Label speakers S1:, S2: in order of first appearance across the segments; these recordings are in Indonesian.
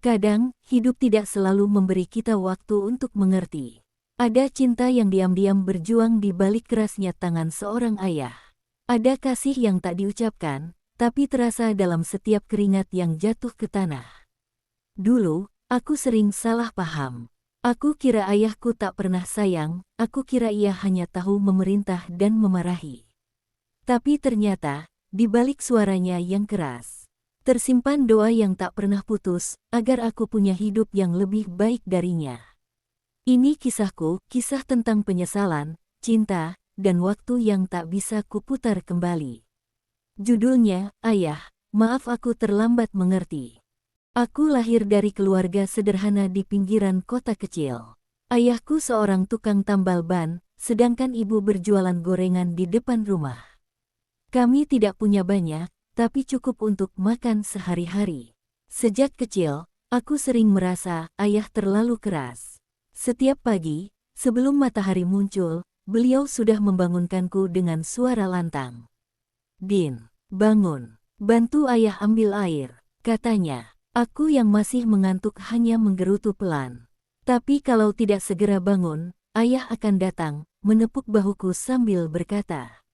S1: Kadang, hidup tidak selalu memberi kita waktu untuk mengerti. Ada cinta yang diam-diam berjuang di balik kerasnya tangan seorang ayah. Ada kasih yang tak diucapkan, tapi terasa dalam setiap keringat yang jatuh ke tanah. Dulu, aku sering salah paham. Aku kira ayahku tak pernah sayang, aku kira ia hanya tahu memerintah dan memarahi. Tapi ternyata, di balik suaranya yang keras, tersimpan doa yang tak pernah putus, agar aku punya hidup yang lebih baik darinya. Ini kisahku, kisah tentang penyesalan, cinta, dan waktu yang tak bisa kuputar kembali. Judulnya, Ayah, Maaf Aku Terlambat Mengerti. Aku lahir dari keluarga sederhana di pinggiran kota kecil. Ayahku seorang tukang tambal ban, sedangkan ibu berjualan gorengan di depan rumah. Kami tidak punya banyak, tapi cukup untuk makan sehari-hari. Sejak kecil, aku sering merasa ayah terlalu keras. Setiap pagi, sebelum matahari muncul, beliau sudah membangunkanku dengan suara lantang. "Din, bangun, bantu ayah ambil air," katanya. Aku yang masih mengantuk hanya menggerutu pelan. Tapi kalau tidak segera bangun, ayah akan datang, menepuk bahuku sambil berkata,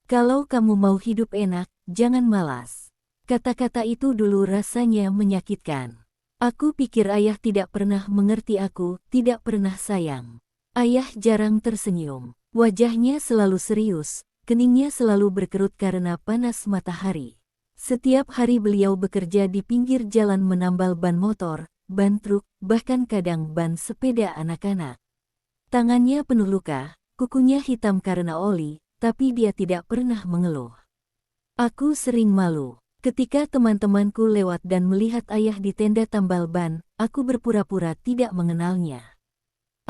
S1: "Kalau kamu mau hidup enak, jangan malas." Kata-kata itu dulu rasanya menyakitkan. Aku pikir ayah tidak pernah mengerti aku, tidak pernah sayang. Ayah jarang tersenyum. Wajahnya selalu serius, keningnya selalu berkerut karena panas matahari. Setiap hari beliau bekerja di pinggir jalan menambal ban motor, ban truk, bahkan kadang ban sepeda anak-anak. Tangannya penuh luka, kukunya hitam karena oli, tapi dia tidak pernah mengeluh. Aku sering malu. Ketika teman-temanku lewat dan melihat ayah di tenda tambal ban, aku berpura-pura tidak mengenalnya.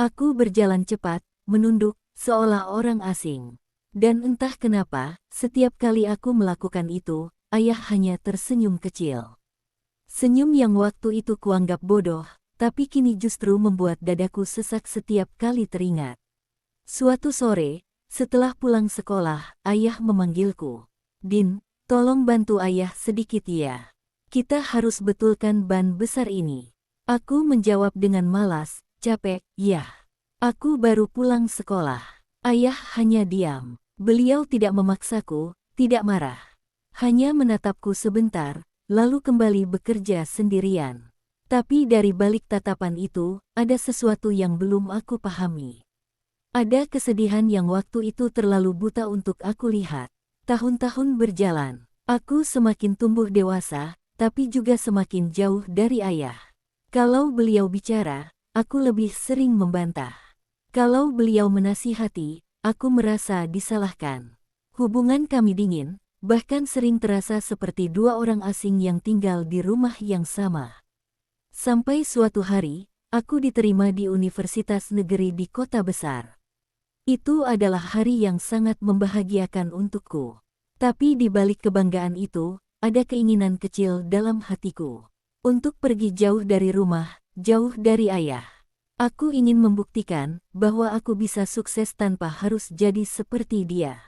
S1: Aku berjalan cepat, menunduk, seolah orang asing. Dan entah kenapa, setiap kali aku melakukan itu, ayah hanya tersenyum kecil. Senyum yang waktu itu kuanggap bodoh, tapi kini justru membuat dadaku sesak setiap kali teringat. Suatu sore, setelah pulang sekolah, ayah memanggilku. "Din, tolong bantu ayah sedikit ya. Kita harus betulkan ban besar ini." Aku menjawab dengan malas, capek, "Ya. Aku baru pulang sekolah." Ayah hanya diam. Beliau tidak memaksaku, tidak marah. Hanya menatapku sebentar, lalu kembali bekerja sendirian. Tapi dari balik tatapan itu, ada sesuatu yang belum aku pahami. Ada kesedihan yang waktu itu terlalu buta untuk aku lihat. Tahun-tahun berjalan, aku semakin tumbuh dewasa, tapi juga semakin jauh dari ayah. Kalau beliau bicara, aku lebih sering membantah. Kalau beliau menasihati, aku merasa disalahkan. Hubungan kami dingin, bahkan sering terasa seperti dua orang asing yang tinggal di rumah yang sama. Sampai suatu hari, aku diterima di universitas negeri di kota besar. Itu adalah hari yang sangat membahagiakan untukku. Tapi di balik kebanggaan itu, ada keinginan kecil dalam hatiku. Untuk pergi jauh dari rumah, jauh dari ayah. Aku ingin membuktikan bahwa aku bisa sukses tanpa harus jadi seperti dia.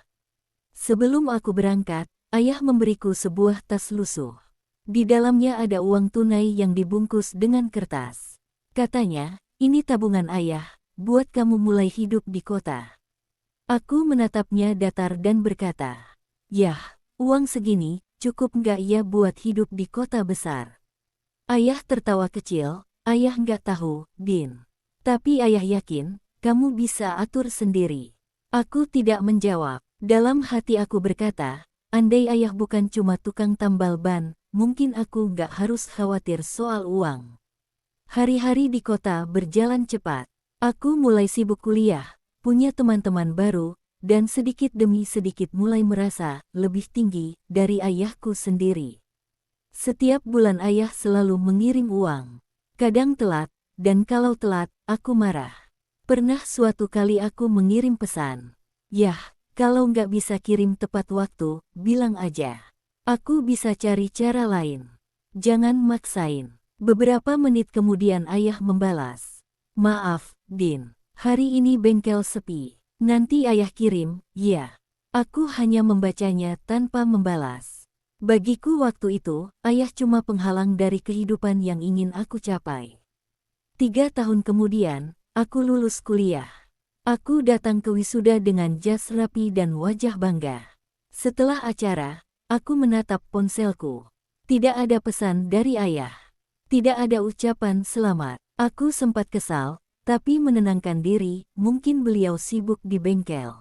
S1: Sebelum aku berangkat, ayah memberiku sebuah tas lusuh. Di dalamnya ada uang tunai yang dibungkus dengan kertas. Katanya, "Ini tabungan ayah, buat kamu mulai hidup di kota." Aku menatapnya datar dan berkata, "Yah, uang segini, cukup nggak ya buat hidup di kota besar?" Ayah tertawa kecil, "Ayah nggak tahu, Din. Tapi ayah yakin, kamu bisa atur sendiri." Aku tidak menjawab. Dalam hati aku berkata, andai ayah bukan cuma tukang tambal ban, mungkin aku nggak harus khawatir soal uang. Hari-hari di kota berjalan cepat. Aku mulai sibuk kuliah, punya teman-teman baru, dan sedikit demi sedikit mulai merasa lebih tinggi dari ayahku sendiri. Setiap bulan ayah selalu mengirim uang. Kadang telat, dan kalau telat, aku marah. Pernah suatu kali aku mengirim pesan. "Yah, kalau nggak bisa kirim tepat waktu, bilang aja. Aku bisa cari cara lain. Jangan maksain." Beberapa menit kemudian ayah membalas. "Maaf, Din. Hari ini bengkel sepi. Nanti ayah kirim, ya." Aku hanya membacanya tanpa membalas. Bagiku waktu itu, ayah cuma penghalang dari kehidupan yang ingin aku capai. 3 tahun kemudian, aku lulus kuliah. Aku datang ke wisuda dengan jas rapi dan wajah bangga. Setelah acara, aku menatap ponselku. Tidak ada pesan dari ayah. Tidak ada ucapan selamat. Aku sempat kesal, tapi menenangkan diri, mungkin beliau sibuk di bengkel.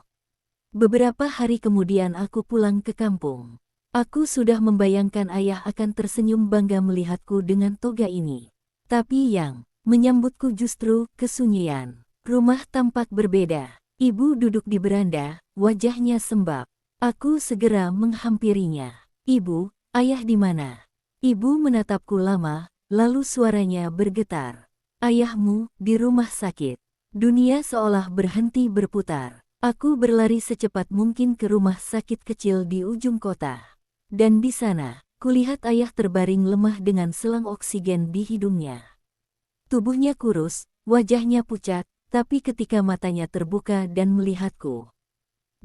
S1: Beberapa hari kemudian aku pulang ke kampung. Aku sudah membayangkan ayah akan tersenyum bangga melihatku dengan toga ini. Tapi yang menyambutku justru kesunyian. Rumah tampak berbeda. Ibu duduk di beranda, wajahnya sembab. Aku segera menghampirinya. Ibu, ayah di mana? Ibu menatapku lama, lalu suaranya bergetar. Ayahmu di rumah sakit. Dunia seolah berhenti berputar. Aku berlari secepat mungkin ke rumah sakit kecil di ujung kota. Dan di sana, kulihat ayah terbaring lemah dengan selang oksigen di hidungnya. Tubuhnya kurus, wajahnya pucat, tapi ketika matanya terbuka dan melihatku,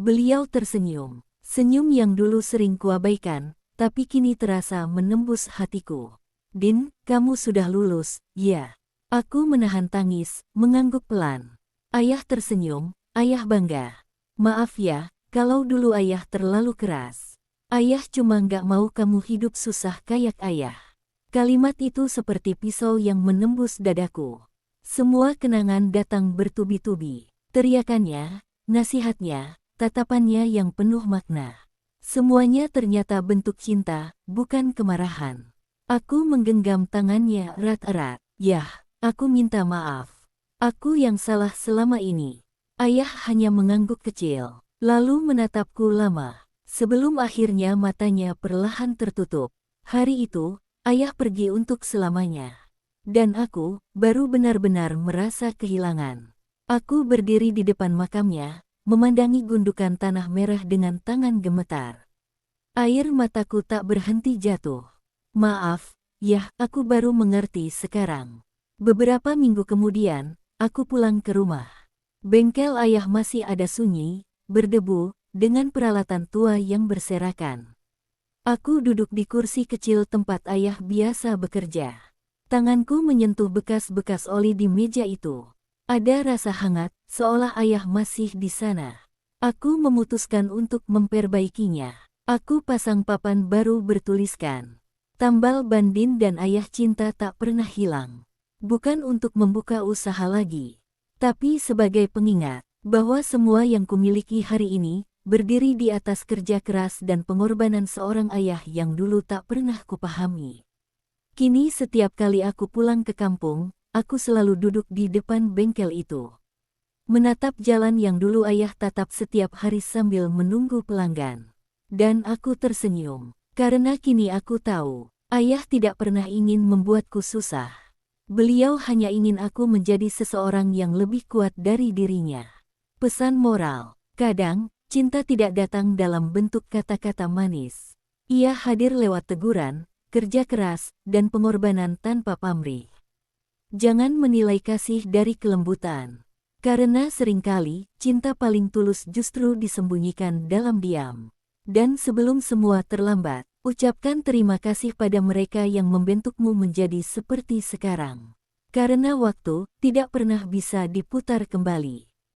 S1: beliau tersenyum. Senyum yang dulu sering kuabaikan, tapi kini terasa menembus hatiku. Din, kamu sudah lulus, ya. Aku menahan tangis, mengangguk pelan. Ayah tersenyum, ayah bangga. Maaf ya, kalau dulu ayah terlalu keras. Ayah cuma nggak mau kamu hidup susah kayak ayah. Kalimat itu seperti pisau yang menembus dadaku. Semua kenangan datang bertubi-tubi. Teriakannya, nasihatnya, tatapannya yang penuh makna. Semuanya ternyata bentuk cinta, bukan kemarahan. Aku menggenggam tangannya erat-erat. Yah, aku minta maaf. Aku yang salah selama ini. Ayah hanya mengangguk kecil, lalu menatapku lama. Sebelum akhirnya matanya perlahan tertutup. Hari itu, ayah pergi untuk selamanya. Dan aku, baru benar-benar merasa kehilangan. Aku berdiri di depan makamnya, memandangi gundukan tanah merah dengan tangan gemetar. Air mataku tak berhenti jatuh. Maaf, yah, aku baru mengerti sekarang. Beberapa minggu kemudian, aku pulang ke rumah. Bengkel ayah masih ada sunyi, berdebu, dengan peralatan tua yang berserakan. Aku duduk di kursi kecil tempat ayah biasa bekerja. Tanganku menyentuh bekas-bekas oli di meja itu. Ada rasa hangat, seolah ayah masih di sana. Aku memutuskan untuk memperbaikinya. Aku pasang papan baru bertuliskan, tambal Bandin dan ayah cinta tak pernah hilang. Bukan untuk membuka usaha lagi, tapi sebagai pengingat bahwa semua yang kumiliki hari ini berdiri di atas kerja keras dan pengorbanan seorang ayah yang dulu tak pernah kupahami. Kini setiap kali aku pulang ke kampung, aku selalu duduk di depan bengkel itu. Menatap jalan yang dulu ayah tatap setiap hari sambil menunggu pelanggan. Dan aku tersenyum, karena kini aku tahu, ayah tidak pernah ingin membuatku susah. Beliau hanya ingin aku menjadi seseorang yang lebih kuat dari dirinya. Pesan moral, kadang, cinta tidak datang dalam bentuk kata-kata manis. Ia hadir lewat teguran, kerja keras, dan pengorbanan tanpa pamrih. Jangan menilai kasih dari kelembutan. Karena seringkali, cinta paling tulus justru disembunyikan dalam diam. Dan sebelum semua terlambat, ucapkan terima kasih pada mereka yang membentukmu menjadi seperti sekarang. Karena waktu tidak pernah bisa diputar kembali.